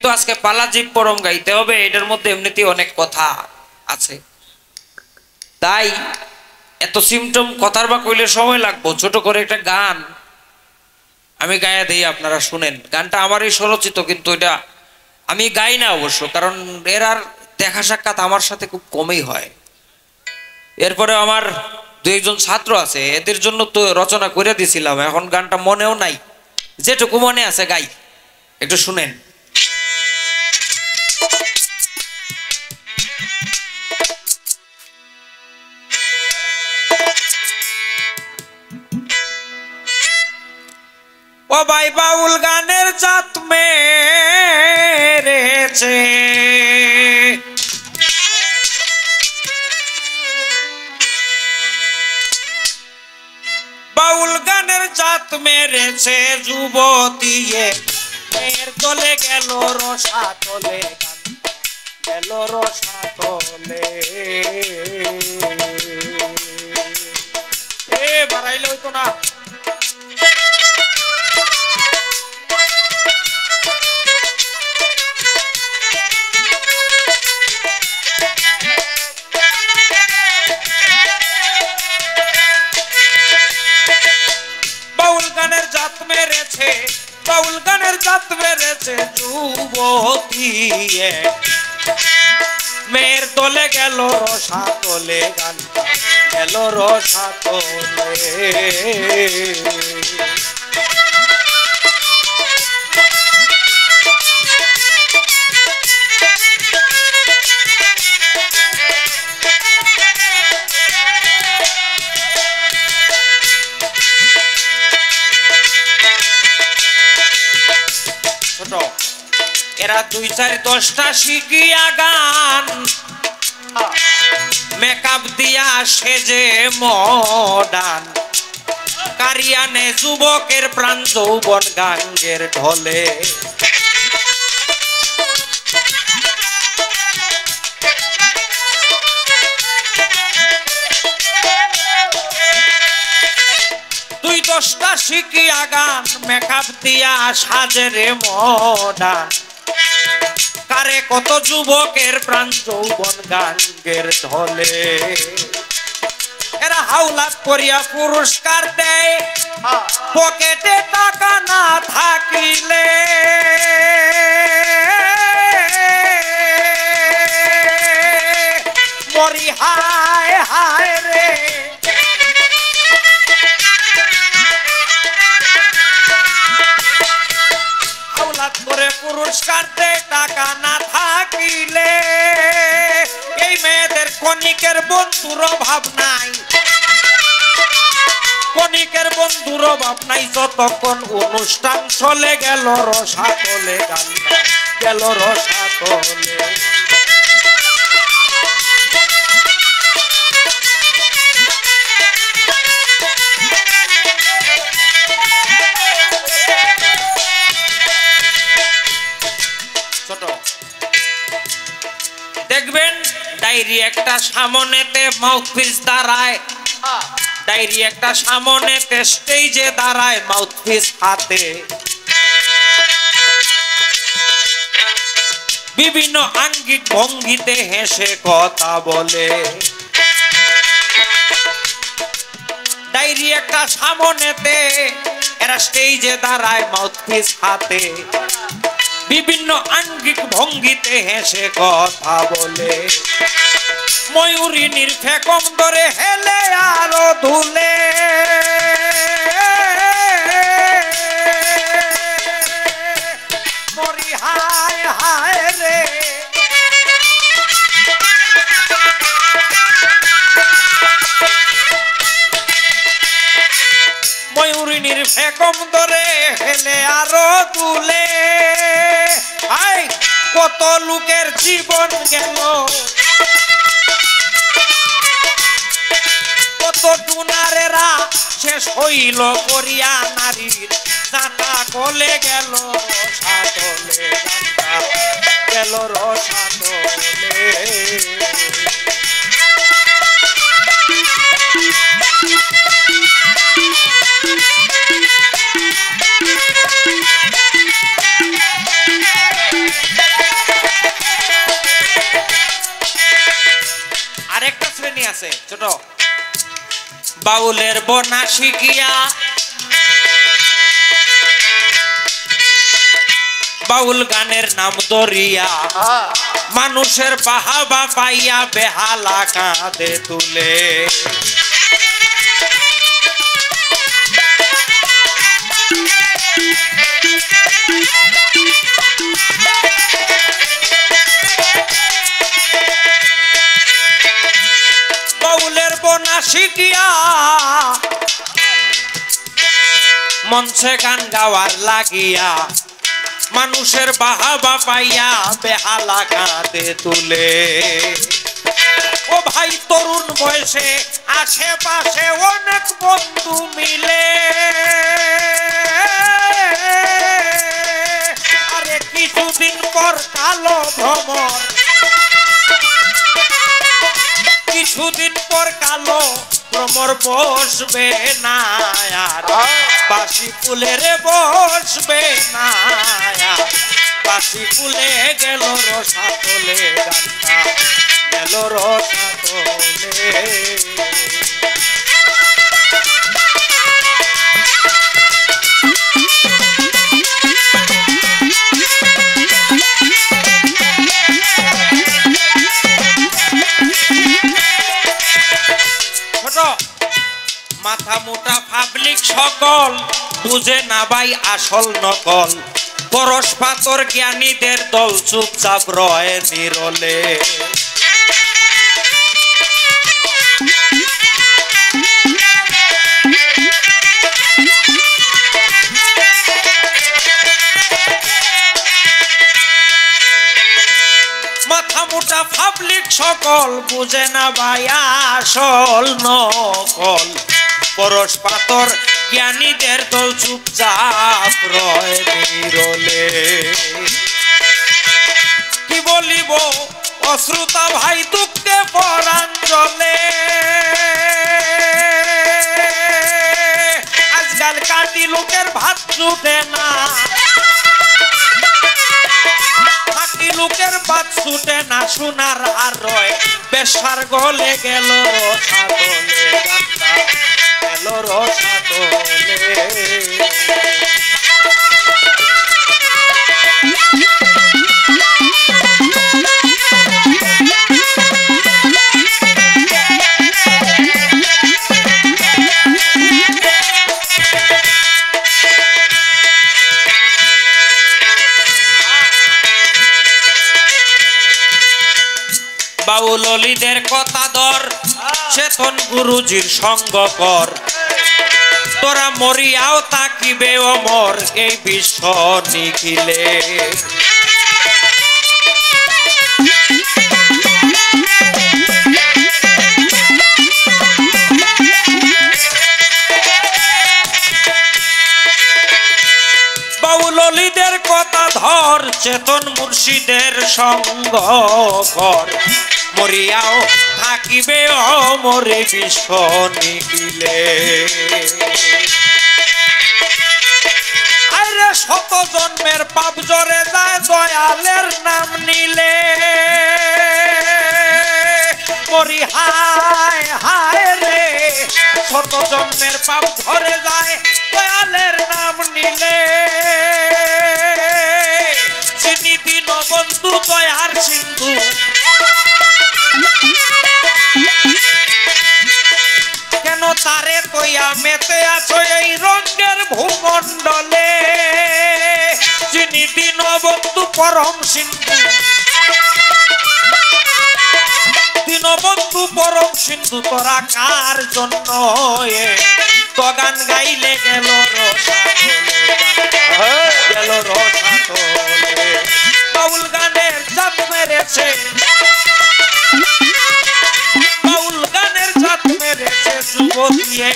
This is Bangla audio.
তো আজকে পালাজিব পরম গাইতে হবে, এটার মধ্যে এমনিতেই অনেক কথা আছে, তাই এত সিমটম কথার বা কইলে সময় লাগবো। ছোট করে একটা গান আমি গায়া দিই, আপনারা শুনেন। গানটা আমারই স্বরচিত, কিন্তু এটা আমি গাই না অবশ্য, কারণ এর আর দেখা সাক্ষাৎ আমার সাথে খুব কমই হয়। এরপরে আমার দু একজন ছাত্র আছে, এদের জন্য তো রচনা করে দিয়েছিলাম, এখন গানটা মনেও নাই, যেটুকু মনে আছে গাই, একটু শুনেন। ও ভাই বাউল গানের জাত মেরেছে, বাউল গানের জাত মেরেছে যুবতী এর তলে গেল রসা তলে, গেল রসা তলে। এ বাড়াইলে হইতো না। বাউল গানের জাত মেরেছে, বাউল গানের জাত মেরেছে যুবতী মেয়ের দলে গেল রসা তলে, গান গেল রসা তলে। এরা 2 4 10টা শিখিয়া গান মেকআপ দিয়া সেজে মডান, কারিয়ানে যুবকের প্রাণ যৌবন গাঙ্গের ঢলে। দুই 10টা শিখিয়া গান মেকআপ দিয়া সাজেরে মডান, কারে কত যুবকের প্রাণ যৌবন গাঙ্গের ঢলে। এরা হাওলাত করিয়া পুরস্কার দেয়, পকেটে টাকা না থাকিলে মরি হায় হায় রে। হাওলাত করে পুরস্কার দেয় টাকা না থাকিলে, এই মেয়েদের কণিকের বন্ধুর অভাব নাই, কণিকের বন্ধুর অভাব নাই। যতক্ষণ অনুষ্ঠান চলে গেল রসা তলে, গান গেল রসা তলে। ছোট দেখবেন ডায়েরি একটা সামনেতে মাউথপিস দাঁড়ায়, ডায়েরি একটা সামনেতে স্টেজে দাঁড়ায় মাউথপিস হাতে, বিভিন্ন আঙ্গিক ভঙ্গিতে হেসে কথা বলে। ডায়েরি একটা সামনেতে এরা স্টেজে দাঁড়ায় মাউথপিস হাতে, বিভিন্ন আঙ্গিক ভঙ্গিতে হেসে কথা বলে। ময়ূরিনীর ফেকম ধরে হেলে আরো ধুলে, মরি হায় হায় রে। ময়ূরিনীর ফেকম ধরে হেলে আরো তুলে, আই কত লোকের জীবন গেল, কত টুনারেরা শেষ হইল করিয়া নারীর চাটা কলে গেল রসা তলে, গেল রসা তলে। আছে ছোট বাউলের বনা শিখিয়া বাউল গানের নাম দরিয়া মানুষের বাহাবা পাইয়া বেহালা কাঁদে তুলে বাউলের বনা শিখিয়া মঞ্চে গান গাওয়ার লাগিয়া মানুষের বাহাবা পাইয়া বেহালা কাঁদে তুলে ও ভাই তরুণ বয়সে আশেপাশে অনেক বন্ধু মিলে আরে কিছুদিন পর কালো ভ্রমর কিছুদিন পর কালো ভ্রমর বসবে না আর বাসি ফুলের বসবে না বাসি ফুলে গেল রসাতলে গানটা গেল রসাতলে মাথা মোটা পাবলিক সকল বুঝে না ভাই আসল নকল পরশ পাতর জ্ঞানীদের দল চুপচাপ রয় নিরলে মাথা মোটা পাবলিক সকল বুঝে না ভাই আসল নকল পরশ পাতর জ্ঞানীদের দল চুপচাপ রয় নিরলে কি বলিব অশ্রুতা ভাই দুঃখে পরাণ জ্বলে আজকাল কাটি লোকের ভাত জুটে না কাটি লোকের ভাত ছুটে না সোনার আর রয় বেশার গলে গেল রসাতলে গানটা গেল রসাতলে বাউল অলিদের কথা ধর চেতন গুরুজির সঙ্গ কর তোরা মরিয়াও তাকিবে অমর এই বিশ্ব নিখিলে বাউল অলিদের কথা ধর চেতন মুর্শিদের সঙ্গ কর মরিয়াও থাকিবে অমরে বিশ্ব নিখিলে আরে শত জন্মের পাপ জরে যায় দয়ালের নাম নিলে মরি হায় হায় রে শত জন্মের পাপ ধরে যায় দয়ালের নাম নিলে যিনি দীনবন্ধু দয়ার সিন্ধু কেন তারে কইয়া মেতে আছো এই রঙের ভূমণ্ডলে যিনি দীনবন্ধু পরম সিন্ধু দীনবন্ধু পরম সিন্ধু তোরা কার জন্য তো গান গাইলে গেল রসাতলে গেল রসাতলে বাউল গানের জাত মেরেছে বাউল গানের জাত মেরেছে যুব দিয়ে